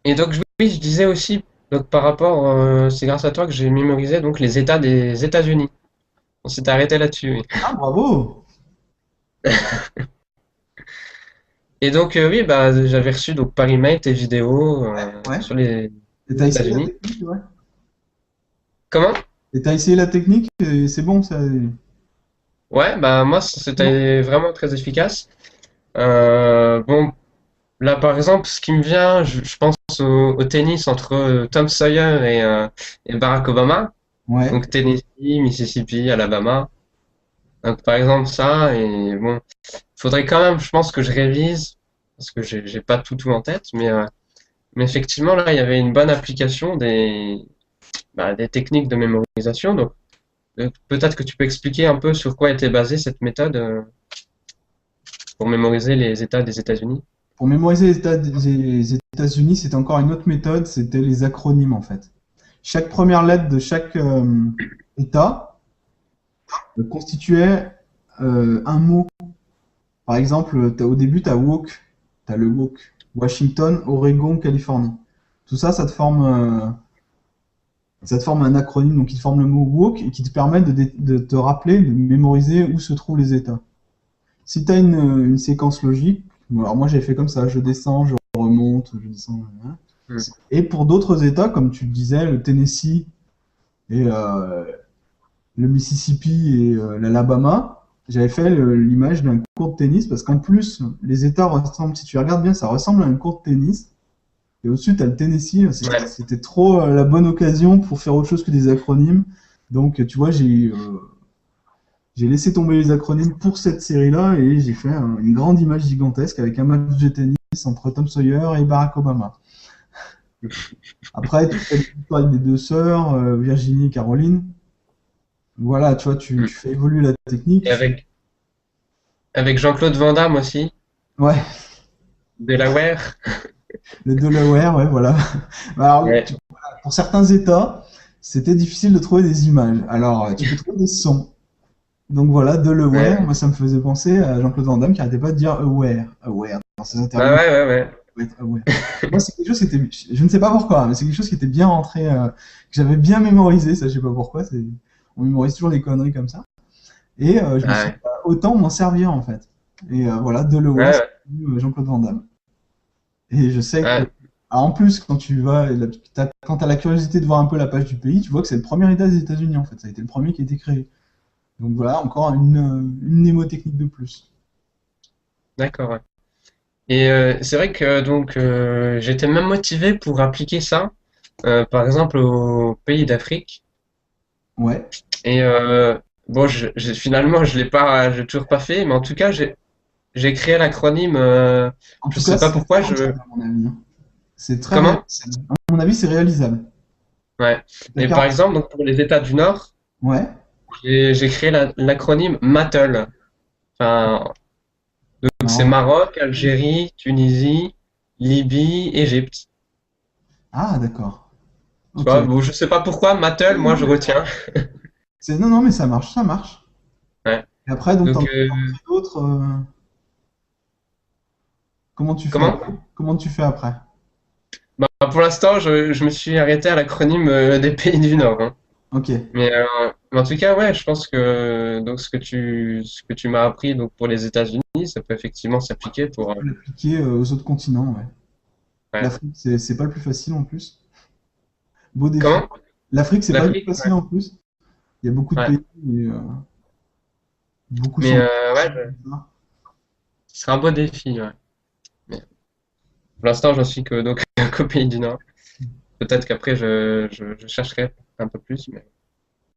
Et donc, oui, je disais aussi, donc par rapport, c'est grâce à toi que j'ai mémorisé donc les États des États-Unis. On s'est arrêté là-dessus. Oui. Ah, bravo! Et donc, oui, bah, j'avais reçu donc par email tes vidéos Ouais. sur les Et t'as essayé la États-Unis. technique, ouais? Comment? Et t'as essayé la technique, et c'est bon, ça. Ouais, bah moi, c'était vraiment très efficace. Bon, là, par exemple, ce qui me vient, je pense au tennis entre Tom Sawyer et Barack Obama. Ouais. Donc, Tennessee, Mississippi, Alabama. Donc, par exemple, ça, et bon, faudrait quand même, je pense que je révise, parce que j'ai pas tout en tête, mais effectivement, là, il y avait une bonne application des techniques de mémorisation. Donc, peut-être que tu peux expliquer un peu sur quoi était basée cette méthode pour mémoriser les États des États-Unis. Pour mémoriser les des États-Unis, c'était encore une autre méthode, c'était les acronymes en fait. Chaque première lettre de chaque État constituait un mot. Par exemple, au début, tu as WOC, tu as le WOC. Washington, Oregon, Californie. Tout ça, ça te forme un acronyme, donc qui te forme le mot WOC et qui te permet de te rappeler, de mémoriser où se trouvent les États. Si tu as une séquence logique, alors moi j'ai fait comme ça, je descends, je remonte, je descends. Hein. Hmm. Et pour d'autres États, comme tu le disais, le Tennessee et le Mississippi et l'Alabama, j'avais fait l'image d'un court de tennis parce qu'en plus, les États ressemblent, si tu regardes bien, ça ressemble à un court de tennis. Et au-dessus, tu as le Tennessee. Ouais. C'était trop la bonne occasion pour faire autre chose que des acronymes. Donc, tu vois, j'ai laissé tomber les acronymes pour cette série-là et j'ai fait une grande image gigantesque avec un match de tennis entre Tom Sawyer et Barack Obama. Après, tu fais l'histoire des deux sœurs, Virginie et Caroline. Voilà, tu vois, Hmm. tu fais évoluer la technique. Et avec Jean-Claude Van Damme aussi, Ouais, Delaware. le Delaware, ouais, voilà. Alors, Ouais. pour certains États, c'était difficile de trouver des images. Alors, tu peux trouver des sons. Donc voilà, Delaware, Ouais. moi ça me faisait penser à Jean-Claude Van Damme qui arrêtait pas de dire aware, aware dans ses Ouais, interviews. ouais, ouais, ouais. Ouais, aware. Moi, c'est quelque chose qui était, je ne sais pas pourquoi, mais c'est quelque chose qui était bien rentré, que j'avais bien mémorisé, ça je sais pas pourquoi, on mémorise toujours des conneries comme ça. Et je me suis dit, Ouais. bah, autant m'en servir en fait. Et voilà, Ouais, Delaware, c'est ouais. devenu, Jean-Claude Van Damme. Et je sais que, Ouais. en plus, quand tu vas, quand tu as la curiosité de voir un peu la page du pays, tu vois que c'est le premier État des États-Unis en fait. Ça a été le premier qui a été créé. Donc voilà, encore une mnémotechnique de plus. D'accord. Ouais. Et c'est vrai que donc j'étais même motivé pour appliquer ça, par exemple au pays d'Afrique. Ouais. Et bon, finalement, je l'ai toujours pas fait, mais en tout cas, j'ai créé l'acronyme. En Je tout cas, sais pas c'est pourquoi. très faisable, à mon avis. Hein. C'est très Comment? réalisable. À mon avis, c'est réalisable. Ouais. T'as Et par qu'à- exemple, donc pour les États du Nord, Ouais. j'ai créé l'acronyme MATL. Enfin, donc c'est Marrant. Maroc, Algérie, Tunisie, Libye, Égypte. Ah, d'accord. Tu Ok. vois, bon, je sais pas pourquoi MATL, moi Non, je mais retiens. non, non, mais ça marche, ça marche. Ouais. Et après, donc, Donc, t'en crées d'autres. Comment tu fais comment? après? Comment tu fais après? Bah, pour l'instant, je me suis arrêté à l'acronyme des pays du Nord, hein. Ok. Mais en tout cas, ouais, je pense que donc ce que tu m'as appris donc pour les États-Unis, ça peut effectivement s'appliquer Tu pour. peux l'appliquer aux autres continents, ouais. Ouais. L'Afrique, c'est pas le plus facile en plus. Beau défi. Comment? L'Afrique, c'est pas le plus L'Afrique? facile en plus. Il y a beaucoup de Ouais. pays, et, beaucoup Mais sont. ouais, ce sera un beau défi, ouais. Mais pour l'instant, j'en suis que donc qu'au pays du Nord. Peut-être qu'après, je chercherai un peu plus, mais.